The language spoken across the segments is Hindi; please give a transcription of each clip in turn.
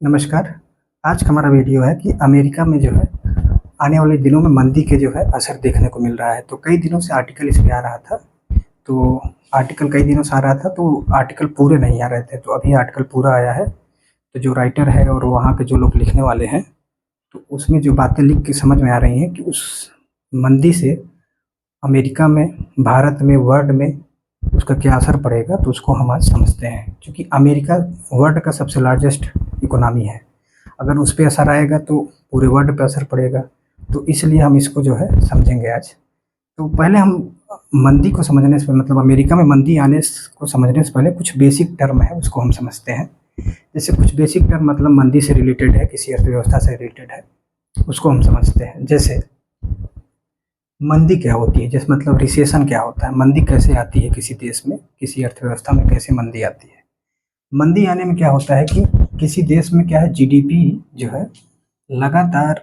नमस्कार। आज का हमारा वीडियो है कि अमेरिका में जो है आने वाले दिनों में मंदी के जो है असर देखने को मिल रहा है। तो कई दिनों से आर्टिकल इस पे आ रहा था। तो आर्टिकल कई दिनों से आ रहा था, तो आर्टिकल पूरे नहीं आ रहे थे। तो अभी आर्टिकल पूरा आया है। तो जो राइटर है और वहाँ के जो लोग लिखने वाले हैं, तो उसमें जो बातें लिख के समझ में आ रही हैं कि उस मंदी से अमेरिका में, भारत में, वर्ल्ड में उसका क्या असर पड़ेगा, तो उसको हम आज समझते हैं। क्योंकि अमेरिका वर्ल्ड का सबसे लार्जेस्ट इकोनॉमी है। अगर उस पे असर आएगा तो पूरे वर्ल्ड पे असर पड़ेगा। तो इसलिए हम इसको जो है समझेंगे आज। तो पहले हम मंदी को समझने से, मतलब अमेरिका में मंदी आने को समझने से पहले कुछ बेसिक टर्म है उसको हम समझते हैं। जैसे कुछ बेसिक टर्म मतलब मंदी से रिलेटेड है, किसी अर्थव्यवस्था से रिलेटेड है, उसको हम समझते हैं। जैसे मंदी क्या होती है, जैसे मतलब रिसेशन क्या होता है, मंदी कैसे आती है किसी देश में, किसी अर्थव्यवस्था में कैसे मंदी आती है। मंदी आने में क्या होता है कि किसी देश में क्या है, जीडीपी जो है लगातार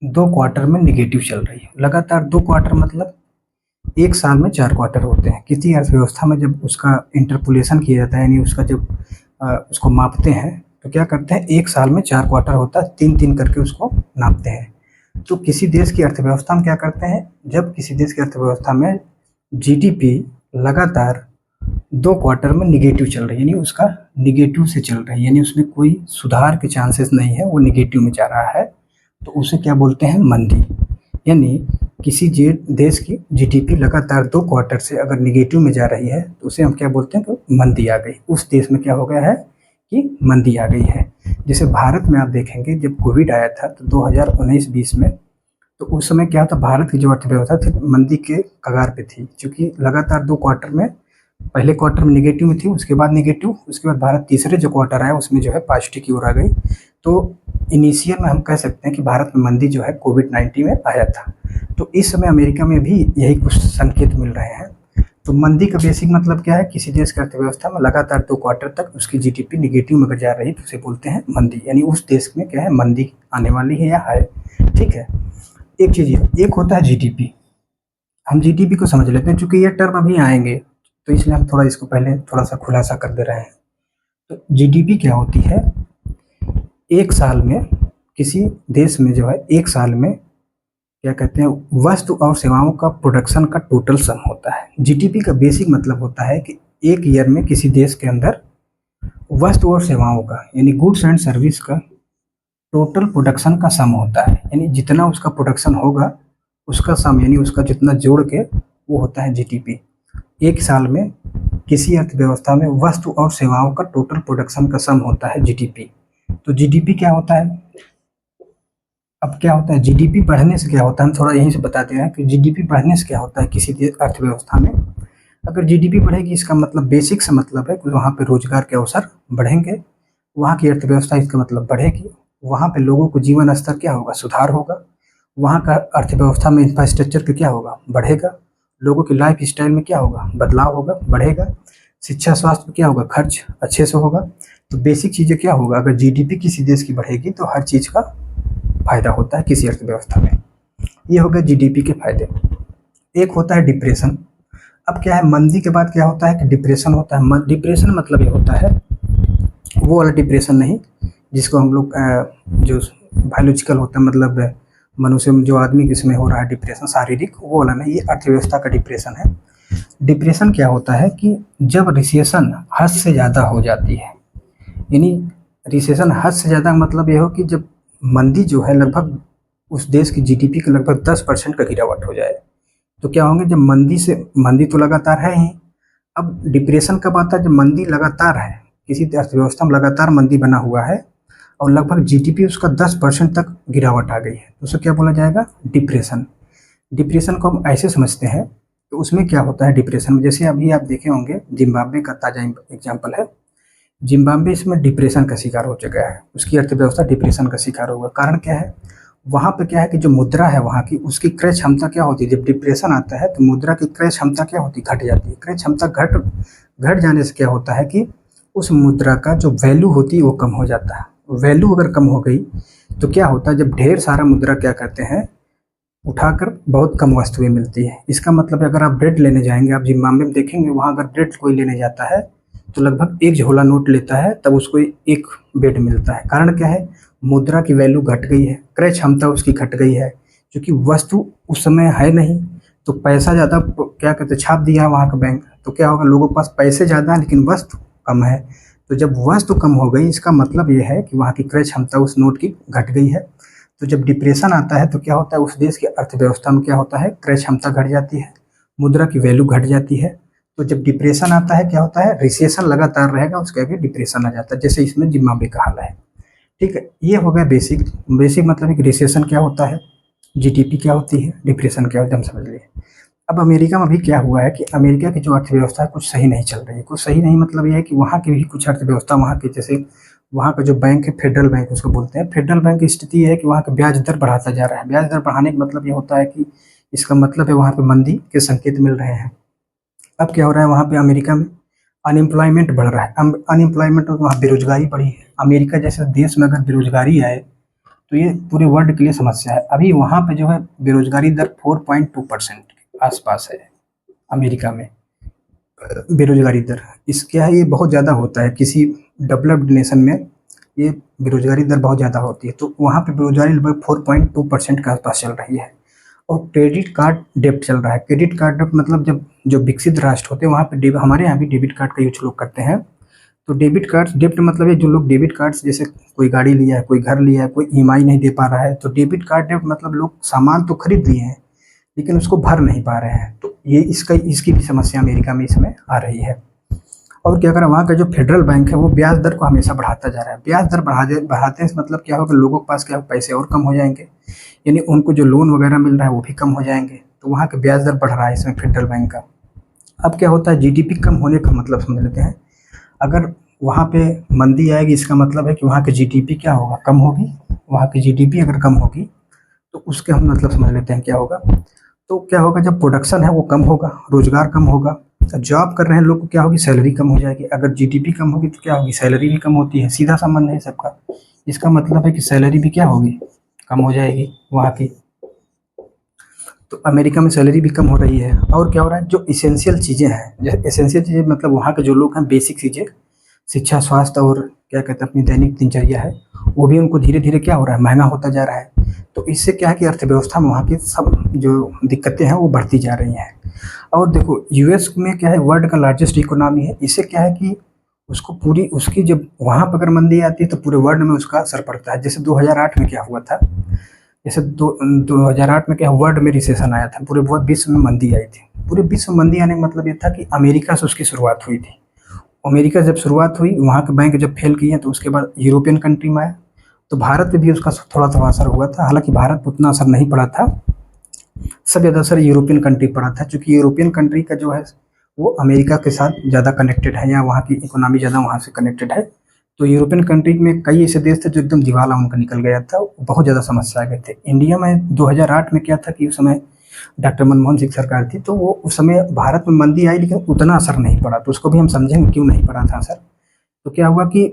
2 क्वार्टर में निगेटिव चल रही है। लगातार 2 क्वार्टर मतलब एक साल में 4 क्वार्टर होते हैं। किसी अर्थव्यवस्था में जब उसका इंटरपोलेशन किया जाता है, यानी उसका जब उसको मापते हैं, तो क्या करते हैं, एक साल में 4 क्वार्टर होता है, 3-3 करके उसको नापते हैं। तो किसी देश की अर्थव्यवस्था में क्या करते हैं, जब किसी देश की अर्थव्यवस्था में जीडीपी लगातार 2 क्वार्टर में निगेटिव चल रही है, यानी उसका निगेटिव से चल रही है, यानी उसमें कोई सुधार के चांसेस नहीं है, वो निगेटिव में जा रहा है, तो उसे क्या बोलते हैं, मंदी। यानी किसी देश की जीडीपी लगातार 2 क्वार्टर से अगर निगेटिव में जा रही है, तो उसे हम क्या बोलते हैं, कि मंदी आ गई। उस देश में क्या हो गया है कि मंदी आ गई है। जैसे भारत में आप देखेंगे, जब कोविड आया था तो 2019-20 में, तो उस समय क्या था, भारत की जो अर्थव्यवस्था थी मंदी के कगार पे थी। क्योंकि लगातार 2 क्वार्टर में, पहले क्वार्टर में निगेटिव में थी, उसके बाद निगेटिव, उसके बाद भारत तीसरे जो क्वार्टर आया उसमें जो है पॉजिटिव की ओर आ गई। तो इनिशियल में हम कह सकते हैं कि भारत में मंदी जो है कोविड-19 में आया था। तो इस समय अमेरिका में भी यही कुछ संकेत मिल रहे हैं। तो मंदी का बेसिक मतलब क्या है, किसी देश की अर्थव्यवस्था में लगातार 2 क्वार्टर तक उसकी जीडीपी निगेटिव में अगर जा रही तो उसे बोलते हैं मंदी। यानी उस देश में क्या है, मंदी आने वाली है या है। ठीक है। एक चीज़ ये, एक होता है जीडीपी। हम जीडीपी को समझ लेते हैं, चूंकि ये टर्म अभी आएंगे, तो इसलिए हम थोड़ा इसको पहले थोड़ा सा खुलासा कर दे रहे हैं। तो जीडीपी क्या होती है, एक साल में किसी देश में जो है, एक साल में क्या कहते हैं, वस्तु और सेवाओं का प्रोडक्शन का टोटल सम होता है। जीडीपी का बेसिक मतलब होता है कि एक ईयर में किसी देश के अंदर वस्तु और सेवाओं का, यानी गुड्स एंड सर्विस का टोटल प्रोडक्शन का सम होता है। यानी जितना उसका प्रोडक्शन होगा उसका सम, यानी उसका जितना जोड़ के, वो होता है जीडीपी। एक साल में किसी अर्थव्यवस्था में वस्तु और सेवाओं का टोटल प्रोडक्शन का सम होता है जीडीपी। तो जीडीपी क्या होता है, अब क्या होता है, जीडीपी बढ़ने से क्या होता है, हम थोड़ा यहीं से बताते हैं कि जीडीपी बढ़ने से क्या होता है किसी अर्थव्यवस्था में। अगर जीडीपी बढ़ेगी, इसका मतलब बेसिक से मतलब है कि वहाँ पे रोजगार के अवसर बढ़ेंगे, वहाँ की अर्थव्यवस्था इसका मतलब बढ़ेगी, वहाँ पे लोगों को जीवन स्तर क्या होगा, सुधार होगा, वहाँ का अर्थव्यवस्था में इंफ्रास्ट्रक्चर का क्या होगा, बढ़ेगा, लोगों की लाइफ स्टाइल में क्या होगा, बदलाव होगा, बढ़ेगा, शिक्षा स्वास्थ्य में क्या होगा, खर्च अच्छे से होगा। तो बेसिक चीज़ें क्या होगा, अगर जीडीपी किसी देश की बढ़ेगी तो हर चीज़ का फायदा होता है किसी अर्थव्यवस्था में। ये हो गए जीडीपी के फायदे। एक होता है डिप्रेशन। अब क्या है, मंदी के बाद क्या होता है कि डिप्रेशन होता है। डिप्रेशन मतलब ये होता है, वो वाला डिप्रेशन नहीं जिसको हम लोग जो बायोलॉजिकल होता है, मतलब मनुष्य में जो आदमी जिसमें हो रहा है डिप्रेशन शारीरिक, वो वाला नहीं, ये अर्थव्यवस्था का डिप्रेशन है। डिप्रेशन क्या होता है कि जब रिसेशन हद से ज़्यादा हो जाती है, यानी रिसेशन हद से ज़्यादा मतलब ये हो कि जब मंदी जो है लगभग उस देश की जीडीपी के लगभग 10% का गिरावट हो जाए, तो क्या होंगे, जब मंदी तो लगातार है ही। अब डिप्रेशन कब आता है, जब मंदी लगातार है, किसी अर्थव्यवस्था में लगातार मंदी बना हुआ है और लगभग जीडीपी उसका 10% तक गिरावट आ गई है, तो उसे क्या बोला जाएगा, डिप्रेशन। डिप्रेशन को हम ऐसे समझते हैं, तो उसमें क्या होता है डिप्रेशन में, जैसे अभी आप देखे होंगे जिम्बाब्वे का ताज़ा एग्जाम्पल है। जिम्बाब्वे इसमें डिप्रेशन का शिकार हो चुका है, उसकी अर्थव्यवस्था डिप्रेशन का शिकार होगा। कारण क्या है, वहाँ पे क्या है कि जो मुद्रा है वहाँ की, उसकी क्रय क्षमता क्या होती है, जब डिप्रेशन आता है तो मुद्रा की क्रय क्षमता क्या होती है, घट जाती है। क्रय क्षमता घट घट जाने से क्या होता है कि उस मुद्रा का जो वैल्यू होती है वो कम हो जाता है। वैल्यू अगर कम हो गई तो क्या होता है, जब ढेर सारा मुद्रा क्या करते हैं, उठाकर बहुत कम वस्तुएं मिलती है। इसका मतलब है, अगर आप ब्रेड लेने जाएंगे, आप जिम्बाब्वे में देखेंगे, वहाँ अगर ब्रेड कोई लेने जाता है तो लगभग एक झोला नोट लेता है तब उसको एक बेड मिलता है। कारण क्या है? मुद्रा की वैल्यू घट गई है, क्रय क्षमता उसकी घट गई है, क्योंकि वस्तु उस समय है नहीं, तो पैसा ज़्यादा क्या कहते हैं छाप दिया है वहाँ का बैंक, तो क्या होगा, लोगों के पास पैसे ज़्यादा हैं लेकिन वस्तु कम है। तो जब वस्तु कम हो गई, इसका मतलब ये है कि वहाँ की क्रय क्षमता उस नोट की घट गई है। तो जब डिप्रेशन आता है तो क्या होता है, उस देश की अर्थव्यवस्था में क्या होता है, क्रय क्षमता घट जाती है, मुद्रा की वैल्यू घट जाती है। तो जब डिप्रेशन आता है क्या होता है, रिसेशन लगातार रहेगा, उसके आगे डिप्रेशन आ जाता है, जैसे इसमें जिम्बाब्वे का हाल है। ठीक है, ये हो गया बेसिक। बेसिक मतलब कि रिसेशन क्या होता है, जीडीपी क्या होती है, डिप्रेशन क्या होता है, हम समझ लिए। अब अमेरिका में भी क्या हुआ है कि अमेरिका की जो अर्थव्यवस्था है कुछ सही नहीं चल रही है। कुछ सही नहीं मतलब ये है कि वहाँ की भी कुछ अर्थव्यवस्था, वहाँ की जैसे वहाँ का जो बैंक है फेडरल बैंक उसको बोलते हैं, फेडरल बैंक की स्थिति ये है कि वहाँ का ब्याज दर बढ़ाता जा रहा है। ब्याज दर बढ़ाने का मतलब ये होता है कि इसका मतलब है वहाँ पे मंदी के संकेत मिल रहे हैं। अब क्या हो रहा है वहाँ पे अमेरिका में, अनएम्प्लॉयमेंट बढ़ रहा है। अनएम्प्लॉयमेंट तो वहाँ बेरोजगारी बढ़ी है। अमेरिका जैसे देश में अगर बेरोजगारी आए तो ये पूरे वर्ल्ड के लिए समस्या है। अभी वहाँ पे जो है बेरोजगारी दर 4.2% के आसपास है अमेरिका में। बेरोजगारी दर इस क्या है, ये बहुत ज़्यादा होता है किसी डेवलप्ड नेशन में, ये बेरोजगारी दर बहुत ज़्यादा होती है। तो वहाँ पे बेरोजगारी लगभग 4.2% के आसपास चल रही है। और क्रेडिट कार्ड डेब्ट चल रहा है। क्रेडिट कार्ड डेब्ट मतलब जब जो विकसित राष्ट्र होते हैं वहाँ पे हमारे यहाँ भी डेबिट कार्ड का यूज लोग करते हैं। तो डेबिट कार्ड डेब्ट मतलब ये जो लोग डेबिट कार्ड्स, जैसे कोई गाड़ी लिया है, कोई घर लिया है, कोई ईएमआई नहीं दे पा रहा है, तो डेबिट कार्ड डेब्ट मतलब लोग सामान तो खरीद लिए हैं लेकिन उसको भर नहीं पा रहे हैं। तो ये इसकी भी समस्या अमेरिका में इसमें आ रही है। और क्या करें, वहाँ का जो फेडरल बैंक है वो ब्याज दर को हमेशा बढ़ाता जा रहा है। ब्याज दर बढ़ाते से मतलब क्या होगा, लोगों के पास क्या पैसे और कम हो जाएंगे, यानी उनको जो लोन वगैरह मिल रहा है वो भी कम हो जाएंगे। तो वहाँ का ब्याज दर बढ़ रहा है इसमें फेडरल बैंक का। अब क्या होता है, जीडीपी कम होने का मतलब समझ लेते हैं। अगर वहाँ पे मंदी आएगी इसका मतलब है कि वहाँ की जीडीपी क्या होगा, कम होगी। वहाँ की जीडीपी अगर कम होगी तो उसके हम मतलब समझ लेते हैं क्या होगा। तो क्या होगा, जब प्रोडक्शन है वो कम होगा, रोजगार कम होगा, जॉब कर रहे हैं लोग को क्या होगी, सैलरी कम हो जाएगी। अगर जीडीपी कम होगी तो क्या होगी, सैलरी भी कम होती है, सीधा संबंध है सबका। इसका मतलब है कि सैलरी भी क्या होगी, कम हो जाएगी वहाँ की। तो अमेरिका में सैलरी भी कम हो रही है। और क्या हो रहा है, जो इसेंशियल चीज़ें हैं, जैसे इसेंशियल चीज़ें मतलब वहाँ के जो लोग हैं, बेसिक चीज़ें, शिक्षा, स्वास्थ्य और क्या कहते हैं अपनी दैनिक दिनचर्या है, वो भी उनको धीरे धीरे क्या हो रहा है, महंगा होता जा रहा है। तो इससे क्या है कि अर्थव्यवस्था में वहाँ की सब जो दिक्कतें हैं वो बढ़ती जा रही हैं। और देखो यूएस में क्या है, वर्ल्ड का लार्जेस्ट इकोनॉमी है। इससे क्या है कि उसको पूरी उसकी जब वहाँ पर अगर मंदी आती है तो पूरे वर्ल्ड में उसका असर पड़ता है। जैसे 2008 में क्या हुआ था, जैसे 2008 में क्या वर्ल्ड में रिसेशन आया था, पूरे विश्व में मंदी आई थी। पूरे विश्व में मंदी आने का मतलब ये था कि अमेरिका से उसकी शुरुआत हुई थी। अमेरिका जब शुरुआत हुई, वहाँ के बैंक जब फेल किए तो उसके बाद यूरोपियन कंट्री में आया। तो भारत पे भी उसका थोड़ा थोड़ा असर हुआ था, हालांकि भारत पे उतना असर नहीं पड़ा था, सब ज़्यादा असर यूरोपियन कंट्री पड़ा था, क्योंकि यूरोपियन कंट्री का जो है वो अमेरिका के साथ ज़्यादा कनेक्टेड है, या वहाँ की इकोनॉमी ज़्यादा वहाँ से कनेक्टेड है। तो यूरोपियन कंट्री में कई ऐसे देश थे जो एकदम दिवाला उनका निकल गया था, बहुत ज़्यादा समस्या आ गए थे। इंडिया में 2008 में क्या था कि उस समय डॉक्टर मनमोहन सिंह सरकार थी, तो वो उस समय भारत में मंदी आई लेकिन उतना असर नहीं पड़ा। तो उसको भी हम समझेंगे क्यों नहीं पड़ा था असर। तो क्या हुआ कि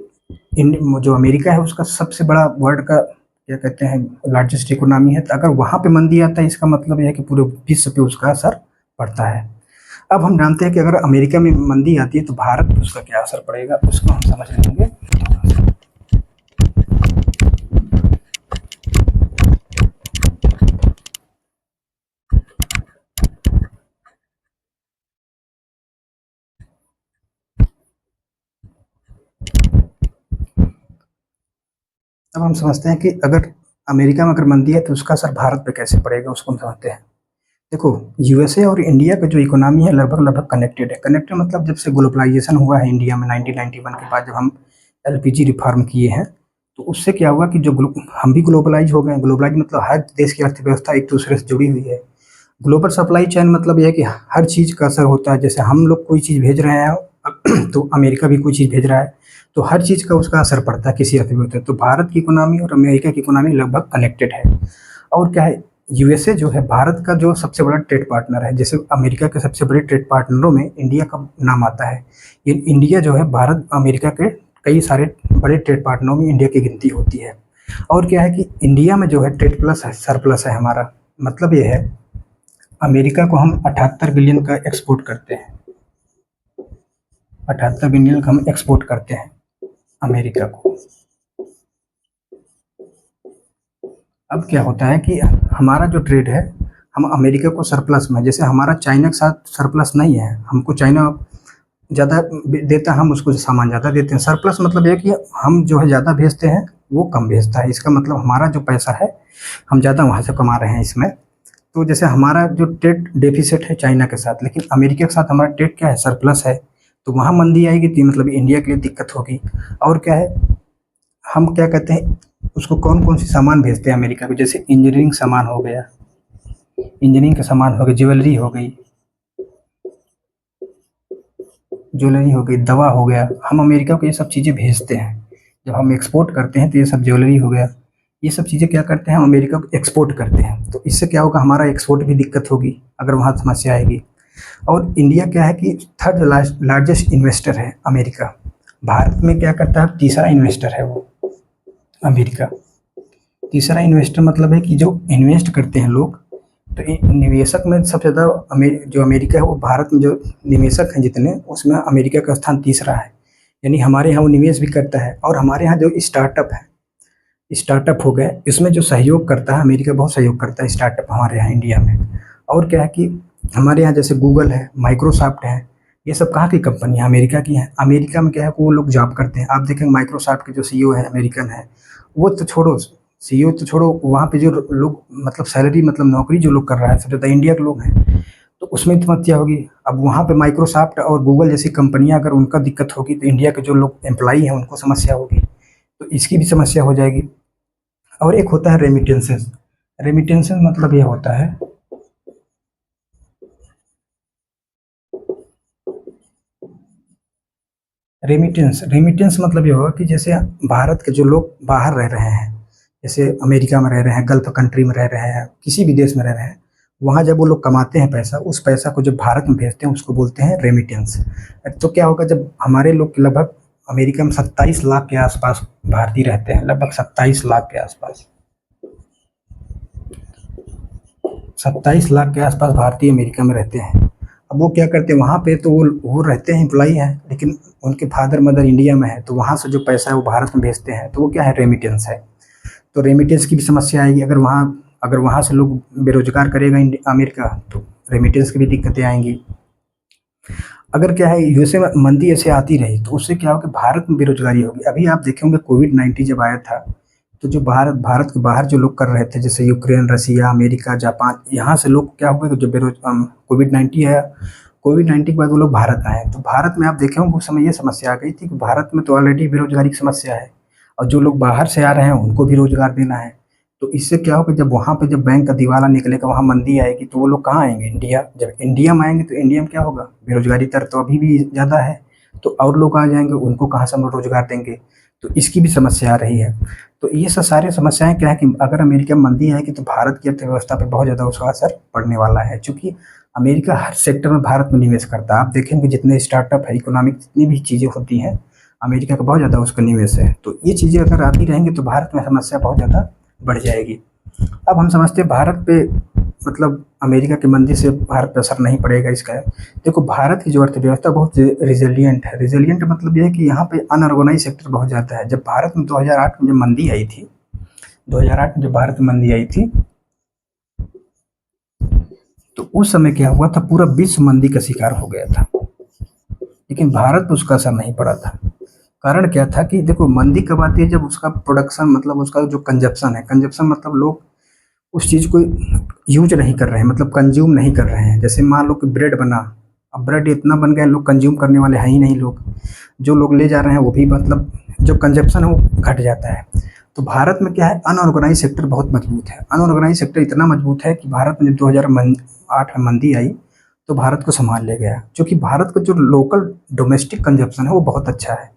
जो अमेरिका है उसका सबसे बड़ा वर्ल्ड का क्या कहते हैं लार्जेस्ट इकोनॉमी है, तो अगर वहाँ पे मंदी आता है इसका मतलब यह है कि पूरे विश्व पे उसका असर पड़ता है। अब हम जानते हैं कि अगर अमेरिका में मंदी आती है तो भारत पे उसका क्या असर पड़ेगा, उसको हम समझ लेंगे। अब हम समझते हैं कि अगर अमेरिका में अगर मंदी है तो उसका असर भारत पे कैसे पड़ेगा, उसको हम समझते हैं। देखो, यूएसए और इंडिया का जो इकोनॉमी है लगभग लगभग कनेक्टेड है। कनेक्टेड मतलब जब से ग्लोबलाइजेशन हुआ है इंडिया में 1991 के बाद, जब हम एलपीजी रिफॉर्म किए हैं, तो उससे क्या हुआ कि जो हम भी ग्लोबलाइज हो गए हैं। ग्लोबलाइज मतलब हर देश की अर्थव्यवस्था एक दूसरे से जुड़ी हुई है। ग्लोबल सप्लाई चेन मतलब यह है कि हर चीज़ का असर होता है। जैसे हम लोग कोई चीज़ भेज रहे हैं तो अमेरिका भी कोई चीज़ भेज रहा है, तो हर चीज़ का उसका असर पड़ता है किसी अर्थव्यवस्था। तो भारत की इकोनॉमी और अमेरिका की इकोनॉमी लगभग कनेक्टेड है। और क्या है, यूएसए जो है भारत का जो सबसे बड़ा ट्रेड पार्टनर है। जैसे अमेरिका के सबसे बड़े ट्रेड पार्टनरों में इंडिया का नाम आता है। ये इंडिया जो है भारत अमेरिका के कई सारे बड़े ट्रेड पार्टनरों में इंडिया की गिनती होती है। और क्या है कि इंडिया में जो है ट्रेड प्लस है, सरप्लस है हमारा। मतलब ये है अमेरिका को हम 78 बिलियन का एक्सपोर्ट करते हैं। $78 बिलियन का हम एक्सपोर्ट करते हैं अमेरिका को। अब क्या होता है कि हमारा जो ट्रेड है, हम अमेरिका को सरप्लस में, जैसे हमारा चाइना के साथ सरप्लस नहीं है, हमको चाइना ज़्यादा देता है, हम उसको सामान ज़्यादा देते हैं। सरप्लस मतलब ये कि हम जो है ज़्यादा भेजते हैं, वो कम भेजता है। इसका मतलब हमारा जो पैसा है, हम ज़्यादा वहाँ से कमा रहे हैं इसमें। तो जैसे हमारा जो ट्रेड डेफिसिट है चाइना के साथ, लेकिन अमेरिका के साथ हमारा ट्रेड क्या है, सरप्लस है। तो वहाँ मंदी आएगी तो मतलब इंडिया के लिए दिक्कत होगी। और क्या है, हम क्या कहते हैं, उसको कौन कौन सी सामान भेजते हैं अमेरिका को, जैसे इंजीनियरिंग सामान हो गया, इंजीनियरिंग का सामान हो गया, ज्वेलरी हो गई, ज्वेलरी हो गई, दवा हो गया, हम अमेरिका को ये सब चीज़ें भेजते हैं। जब हम एक्सपोर्ट करते हैं तो ये सब ज्वेलरी हो गया, ये सब चीज़ें क्या करते हैं, हम अमेरिका को एक्सपोर्ट करते हैं। तो इससे क्या होगा, हमारा एक्सपोर्ट भी दिक्कत होगी अगर वहाँ समस्या आएगी। और इंडिया क्या है कि थर्ड लार्जेस्ट इन्वेस्टर है अमेरिका। भारत में क्या करता है, तीसरा इन्वेस्टर है वो अमेरिका। तीसरा इन्वेस्टर मतलब है कि जो इन्वेस्ट करते हैं लोग, तो निवेशक में सबसे ज़्यादा जो अमेरिका है, वो भारत में जो निवेशक हैं जितने, उसमें अमेरिका का स्थान तीसरा है। यानी हमारे यहाँ वो निवेश भी करता है। और हमारे यहाँ जो स्टार्टअप है, स्टार्टअप हो गए, इसमें जो सहयोग करता है, अमेरिका बहुत सहयोग करता है स्टार्टअप हमारे यहाँ इंडिया में। और क्या है कि हमारे यहाँ जैसे गूगल है, माइक्रोसॉफ्ट है, ये सब कहाँ की कंपनी है, अमेरिका की है। अमेरिका में क्या है कि वो लोग जॉब करते हैं। आप देखेंगे माइक्रोसॉफ्ट के जो सीईओ है अमेरिकन है। वो तो छोड़ो, सीईओ तो छोड़ो, वहाँ पे जो लोग मतलब सैलरी मतलब नौकरी जो लोग कर रहा है, सबसे ज़्यादा इंडिया के लोग हैं। तो उसमें समस्या होगी। अब वहाँ पे माइक्रोसॉफ्ट और गूगल जैसी कंपनियाँ अगर उनका दिक्कत होगी, तो इंडिया के जो लोग एम्प्लॉई हैं उनको समस्या होगी। तो इसकी भी समस्या हो जाएगी। और एक होता है रेमिटेंसेस। रेमिटेंसेस मतलब ये होता है, रेमिटेंस रेमिटेंस मतलब ये होगा कि जैसे भारत के जो लोग बाहर रह रहे हैं, जैसे अमेरिका में रह रहे हैं, गल्फ कंट्री में रह रहे हैं, किसी भी देश में रह रहे हैं, वहाँ जब वो लोग कमाते हैं पैसा, उस पैसा को जब भारत में भेजते हैं उसको बोलते हैं रेमिटेंस। तो क्या होगा, जब हमारे लोग लगभग अमेरिका में 27 लाख के आसपास भारतीय रहते हैं, लगभग 27 लाख के आसपास, 27 लाख के आसपास भारतीय अमेरिका में रहते हैं। अब वो क्या करते हैं वहाँ पे, तो वो रहते हैं, एम्प्लॉई हैं, लेकिन उनके फादर मदर इंडिया में है, तो वहाँ से जो पैसा है वो भारत में भेजते हैं, तो वो क्या है, रेमिटेंस है। तो रेमिटेंस की भी समस्या आएगी। अगर वहाँ से लोग बेरोजगार करेगा अमेरिका, तो रेमिटेंस की भी दिक्कतें आएंगी। अगर क्या है, यूएसए में मंदी ऐसे आती रही, तो उससे क्या होगा, भारत में बेरोजगारी होगी। अभी आप देखे होंगे कोविड-19 जब आया था, तो जो भारत के बाहर जो लोग कर रहे थे, जैसे यूक्रेन, रसिया, अमेरिका, जापान, यहाँ से लोग क्या हुए, जो कोविड-19 आया, कोविड-19 के बाद वो लोग भारत आए। तो भारत में आप देखे होंगे उस समय ये समस्या आ गई थी कि भारत में तो ऑलरेडी बेरोजगारी की समस्या है, और जो लोग बाहर से आ रहे हैं उनको भी रोजगार देना है। तो इससे क्या होगा, जब वहाँ पे जब बैंक का दिवाला निकलेगा, वहाँ मंदी आएगी, तो वो लोग कहाँ आएंगे, इंडिया। जब इंडिया में आएंगे तो इंडिया में क्या होगा, बेरोजगारी दर तो अभी भी ज़्यादा है, तो और लोग आ जाएंगे, उनको कहाँ से हम रोजगार देंगे। तो इसकी भी समस्या आ रही है। तो ये सब सारी समस्याएं क्या है कि अगर अमेरिका में मंदी आएगी, तो भारत की अर्थव्यवस्था पे बहुत ज़्यादा उसका असर पड़ने वाला है, क्योंकि अमेरिका हर सेक्टर में भारत में निवेश करता है। आप देखेंगे जितने स्टार्टअप है, इकोनॉमिक जितनी भी चीज़ें होती हैं, अमेरिका का बहुत ज़्यादा उसका निवेश है। तो ये चीज़ें अगर आती रहेंगी, तो भारत में समस्या बहुत ज़्यादा बढ़ जाएगी। अब हम समझते हैं भारत पे मतलब अमेरिका की मंदी से भारत पे असर नहीं पड़ेगा इसका। देखो, भारत की जो अर्थव्यवस्था बहुत रिजिलियंट है। रिजिलियंट मतलब ये है कि यहाँ पे अनऑर्गेनाइज सेक्टर बहुत ज़्यादा है। जब भारत में 2008 में जब मंदी आई थी, 2008 में जब भारत में मंदी आई थी, तो उस समय क्या हुआ था, पूरा विश्व मंदी का शिकार हो गया था, लेकिन भारत पे उसका असर नहीं पड़ा था। कारण क्या था कि देखो, मंदी कब आती है, जब उसका प्रोडक्शन मतलब उसका जो कंजप्शन है, कंजप्शन मतलब लोग उस चीज़ को यूज नहीं कर रहे हैं, मतलब कंज्यूम नहीं कर रहे हैं। जैसे मान लो कि ब्रेड बना, अब ब्रेड इतना बन गया, लोग कंज्यूम करने वाले हैं ही नहीं। लोग जो लोग ले जा रहे हैं वो भी मतलब जो कंजप्शन है वो घट जाता है। तो भारत में क्या है, अनऑर्गेनाइज सेक्टर बहुत मजबूत है। अनऑर्गेनाइज सेक्टर इतना मजबूत है कि भारत में जब 2008 में मंदी आई, तो भारत को संभाल ले गया, क्योंकि भारत का जो लोकल डोमेस्टिक कंजप्शन है वो बहुत अच्छा है।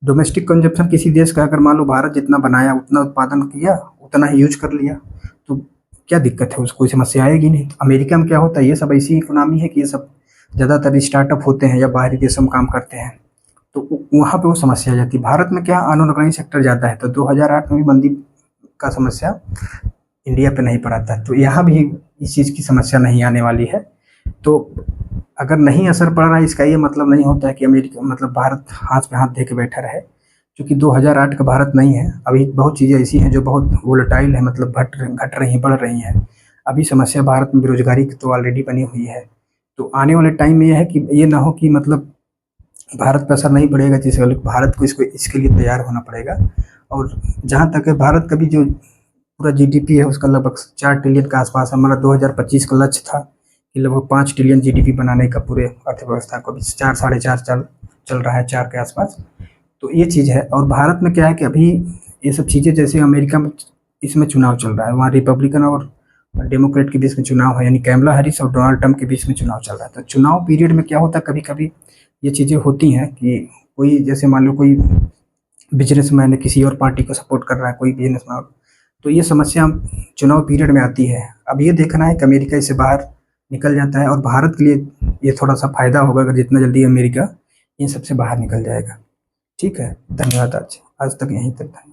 डोमेस्टिक कंजप्शन किसी देश का, अगर मान लो भारत जितना बनाया उतना उत्पादन किया, उतना ही यूज कर लिया, तो क्या दिक्कत है, उसको कोई समस्या आएगी नहीं। तो अमेरिका में क्या होता है, ये सब ऐसी इकोनॉमी है कि ये सब ज़्यादातर स्टार्टअप होते हैं या बाहरी देशों में काम करते हैं, तो वहाँ पे वो समस्या आ जाती है। भारत में क्या अनऑर्गेनाइज सेक्टर ज़्यादा है, तो 2008 में भी मंदी का समस्या इंडिया पे नहीं पड़ा था। तो यहाँ भी इस चीज़ की समस्या नहीं आने वाली है, तो अगर नहीं असर पड़ रहा है, इसका ये मतलब नहीं होता है कि अमेरिका मतलब भारत हाथ पे हाथ दे के बैठा रहे। क्योंकि 2008 का भारत नहीं है, अभी बहुत चीज़ें ऐसी हैं जो बहुत वोलेटाइल है, मतलब घट रही हैं, बढ़ रही हैं। अभी समस्या भारत में बेरोजगारी की तो ऑलरेडी बनी हुई है। तो आने वाले टाइम में ये है कि ये ना हो कि मतलब भारत पे असर नहीं पड़ेगा, जिसके लिए भारत को इसको इसके लिए तैयार होना पड़ेगा। और जहाँ तक है भारत का भी जो पूरा जीडीपी है उसका लगभग 4 ट्रिलियन के आसपास है। हमारा 2025 का लक्ष्य था कि लगभग 5 ट्रिलियन जीडीपी बनाने का पूरे अर्थव्यवस्था को। अभी 4 साढ़े 4 चल रहा है, 4 के आसपास। तो ये चीज़ है। और भारत में क्या है कि अभी ये सब चीज़ें जैसे अमेरिका में इसमें चुनाव चल रहा है, वहाँ रिपब्लिकन और डेमोक्रेट के बीच में चुनाव है, यानी कैमला हैरिस और डोनाल्ड ट्रंप के बीच में चुनाव चल रहा है। तो चुनाव पीरियड में क्या होता है, कभी कभी ये चीज़ें होती हैं कि कोई जैसे मान लो कोई बिजनेसमैन है, किसी और पार्टी को सपोर्ट कर रहा है, कोई बिजनेसमैन, तो ये समस्या चुनाव पीरियड में आती है। अब ये देखना है कि अमेरिका इससे बाहर निकल जाता है, और भारत के लिए ये थोड़ा सा फायदा होगा अगर जितना जल्दी अमेरिका इन सबसे बाहर निकल जाएगा। ठीक है, धन्यवाद। आज आज तक यहीं तक था।